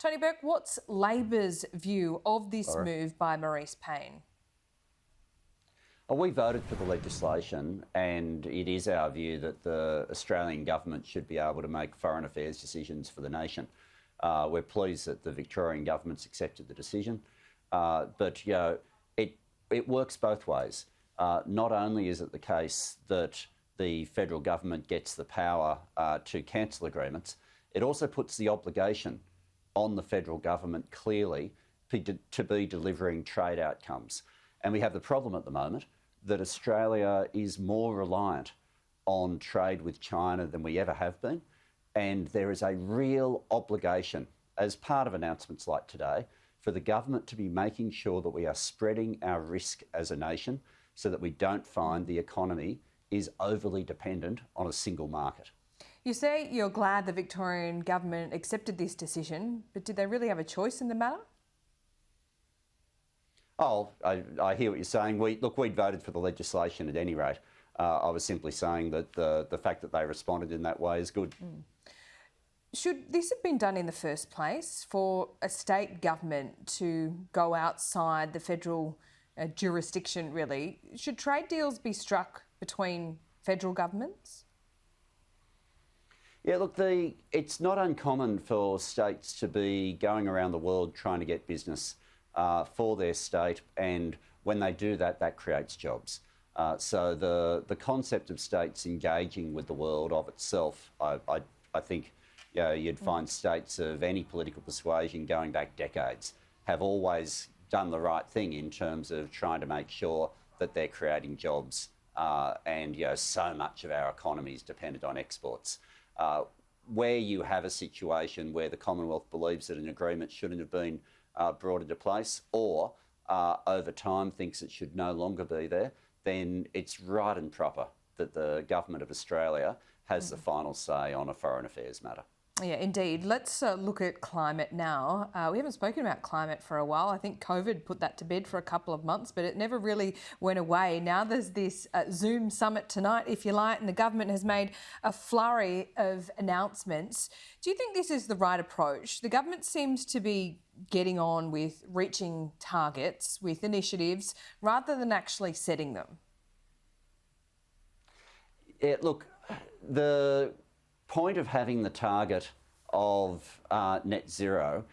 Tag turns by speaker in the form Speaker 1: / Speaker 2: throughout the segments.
Speaker 1: Tony Burke, what's Labor's view of this move by Maurice Payne?
Speaker 2: Well, we voted for the legislation, and it is our view that the Australian government should be able to make foreign affairs decisions for the nation. We're pleased that the Victorian government's accepted the decision, but it works both ways. Not only is it the case that the federal government gets the power to cancel agreements, it also puts the obligation on the federal government clearly to be delivering trade outcomes. And we have the problem at the moment that Australia is more reliant on trade with China than we ever have been. And there is a real obligation, as part of announcements like today, for the government to be making sure that we are spreading our risk as a nation so that we don't find the economy is overly dependent on a single market.
Speaker 1: You say you're glad the Victorian government accepted this decision, but did they really have a choice in the matter?
Speaker 2: Oh, I hear what you're saying. We'd voted for the legislation at any rate. I was simply saying that the fact that they responded in that way is good.
Speaker 1: Should this have been done in the first place, for a state government to go outside the federal jurisdiction, really? Should trade deals be struck between federal governments?
Speaker 2: Yeah, look, it's not uncommon for states to be going around the world trying to get business for their state, and when they do that, that creates jobs. So the concept of states engaging with the world of itself, I think you'd find states of any political persuasion going back decades have always done the right thing in terms of trying to make sure that they're creating jobs, and so much of our economy is dependent on exports. Where you have a situation where the Commonwealth believes that an agreement shouldn't have been brought into place, or over time thinks it should no longer be there, then it's right and proper that the Government of Australia has the final say on a foreign affairs matter.
Speaker 1: Yeah, indeed. Let's look at climate now. We haven't spoken about climate for a while. I think COVID put that to bed for a couple of months, but it never really went away. Now there's this Zoom summit tonight, if you like, and the government has made a flurry of announcements. Do you think this is the right approach? The government seems to be getting on with reaching targets with initiatives rather than actually setting them.
Speaker 2: Yeah, look, the point of having the target of net zero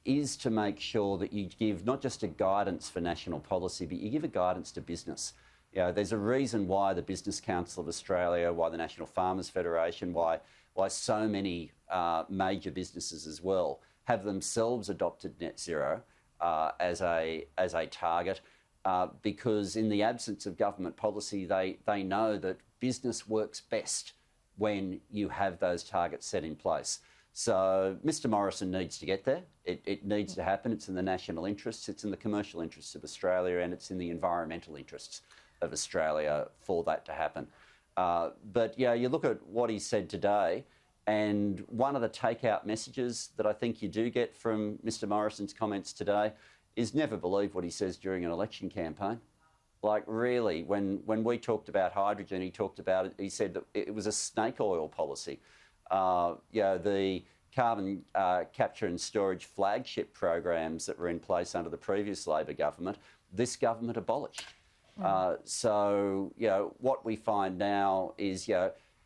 Speaker 2: is to make sure that you give not just a guidance for national policy, but you give a guidance to business. There's a reason why the Business Council of Australia, why the National Farmers Federation, why so many major businesses as well have themselves adopted net zero as a target, because in the absence of government policy, they know that business works best when you have those targets set in place. So Mr Morrison needs to get there. It needs to happen. It's in the national interests, it's in the commercial interests of Australia, and it's in the environmental interests of Australia for that to happen. But you look at what he said today, and one of the takeout messages that I think you do get from Mr Morrison's comments today is never believe what he says during an election campaign. Like, really, when we talked about hydrogen, he talked about it, he said that it was a snake oil policy. The carbon capture and storage flagship programs that were in place under the previous Labor government, this government abolished. So what we find now is,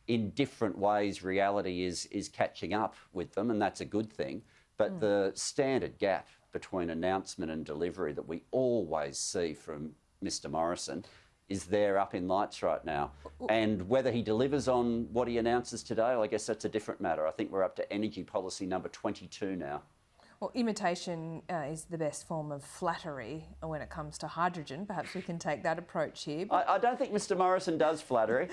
Speaker 2: in different ways, reality is catching up with them, and that's a good thing. But the standard gap between announcement and delivery that we always see from Mr Morrison is there up in lights right now. And whether he delivers on what he announces today, I guess that's a different matter. I think we're up to energy policy number 22 now.
Speaker 1: Well, imitation is the best form of flattery when it comes to hydrogen. Perhaps we can take that approach here.
Speaker 2: I don't think Mr Morrison does flattery.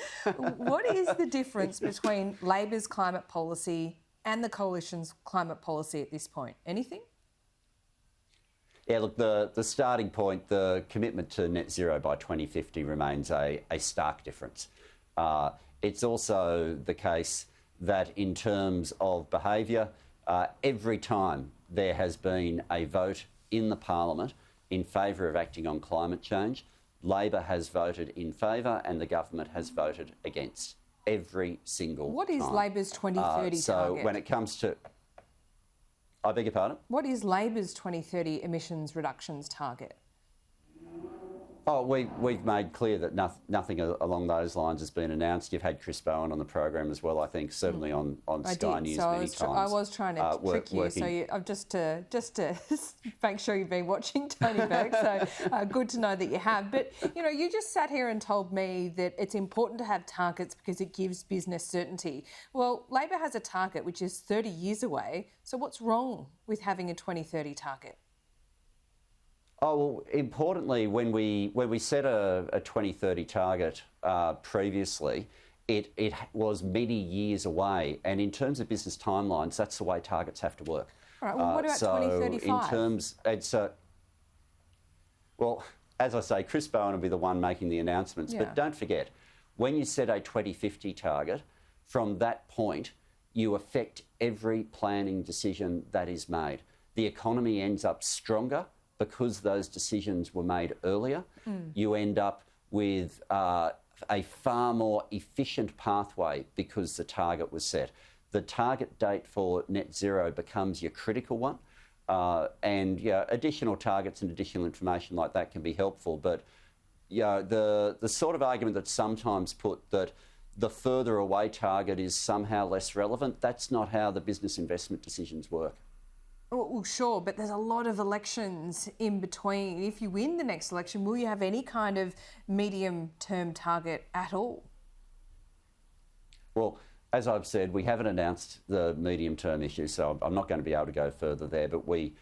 Speaker 1: What is the difference between Labor's climate policy and the Coalition's climate policy at this point? Anything?
Speaker 2: Yeah, look, the starting point, the commitment to net zero by 2050 remains a stark difference. It's also the case that in terms of behaviour, every time there has been a vote in the Parliament in favour of acting on climate change, Labor has voted in favour and the government has voted against every single time.
Speaker 1: What is Labor's 2030
Speaker 2: so
Speaker 1: target?
Speaker 2: when it comes to... I beg your pardon?
Speaker 1: What is Labor's 2030 emissions reductions target?
Speaker 2: Oh, we've made clear that nothing along those lines has been announced. You've had Chris Bowen on the program as well, I think, certainly on Sky News many times.
Speaker 1: I was trying to trick you, so just to make sure you've been watching, Tony Burke, so good to know that you have. But, you just sat here and told me that it's important to have targets because it gives business certainty. Well, Labor has a target which is 30 years away, so what's wrong with having a 2030 target?
Speaker 2: Oh, well, importantly, when we set a 2030 target previously, it was many years away. And in terms of business timelines, that's the way targets have to work.
Speaker 1: All right, well, what about 2035?
Speaker 2: Well, as I say, Chris Bowen will be the one making the announcements.
Speaker 1: Yeah.
Speaker 2: But don't forget, when you set a 2050 target, from that point, you affect every planning decision that is made. The economy ends up stronger because those decisions were made earlier. You end up with a far more efficient pathway because the target was set. The target date for net zero becomes your critical one. And additional targets and additional information like that can be helpful. But the sort of argument that's sometimes put that the further away target is somehow less relevant, that's not how the business investment decisions work.
Speaker 1: Well, sure, but there's a lot of elections in between. If you win the next election, will you have any kind of medium-term target at all?
Speaker 2: Well, as I've said, we haven't announced the medium-term issue, so I'm not going to be able to go further there, but we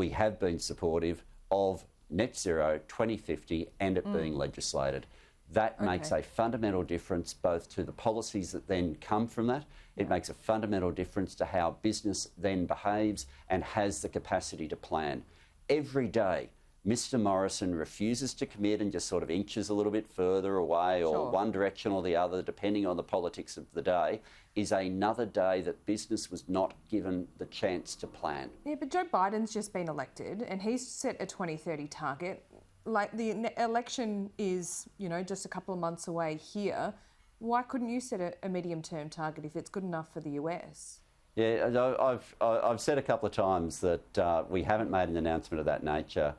Speaker 2: have been supportive of net zero 2050 and it being legislated. That makes a fundamental difference both to the policies that then come from that. It makes a fundamental difference to how business then behaves and has the capacity to plan. Every day, Mr Morrison refuses to commit and just sort of inches a little bit further away or one direction or the other, depending on the politics of the day, is another day that business was not given the chance to plan.
Speaker 1: Yeah, but Joe Biden's just been elected and he's set a 2030 target. Like the election is, just a couple of months away here. Why couldn't you set a medium-term target if it's good enough for the US?
Speaker 2: Yeah, I've said a couple of times that we haven't made an announcement of that nature.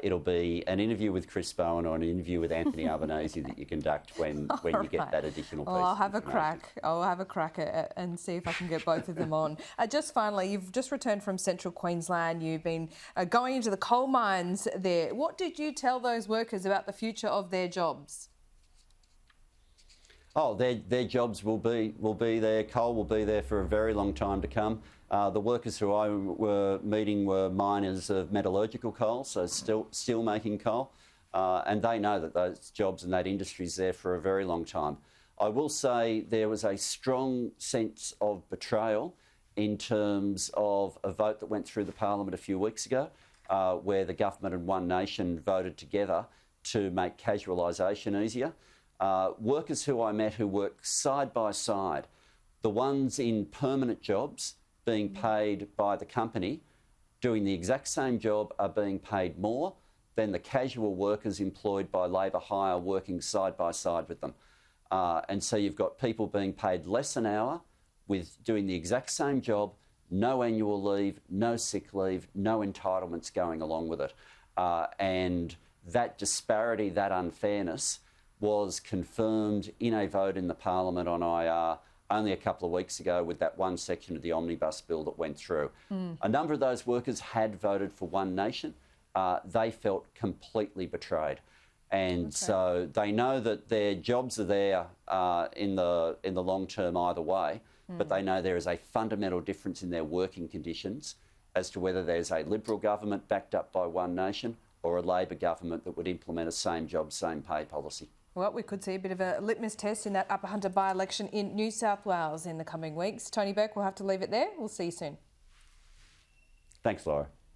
Speaker 2: It'll be an interview with Chris Bowen or an interview with Anthony Albanese that you conduct when you get that additional piece.
Speaker 1: I'll have a crack. I'll have a crack at and see if I can get both of them on. Just finally, you've just returned from Central Queensland. You've been going into the coal mines there. What did you tell those workers about the future of their jobs?
Speaker 2: Oh, their jobs will be there. Coal will be there for a very long time to come. The workers who I were meeting were miners of metallurgical coal, so steel making coal, and they know that those jobs and that industry is there for a very long time. I will say there was a strong sense of betrayal in terms of a vote that went through the Parliament a few weeks ago, where the government and One Nation voted together to make casualisation easier. Workers who I met who work side by side, the ones in permanent jobs being paid by the company, doing the exact same job, are being paid more than the casual workers employed by Labor hire working side by side with them. And so you've got people being paid less an hour with doing the exact same job, no annual leave, no sick leave, no entitlements going along with it. And that disparity, that unfairness, was confirmed in a vote in the Parliament on IR only a couple of weeks ago with that one section of the Omnibus bill that went through. A number of those workers had voted for One Nation. They felt completely betrayed. And so they know that their jobs are there in the long term either way, but they know there is a fundamental difference in their working conditions as to whether there's a Liberal government backed up by One Nation or a Labor government that would implement a same job, same pay policy.
Speaker 1: Well, we could see a bit of a litmus test in that Upper Hunter by-election in New South Wales in the coming weeks. Tony Burke, we'll have to leave it there. We'll see you soon.
Speaker 2: Thanks, Laura.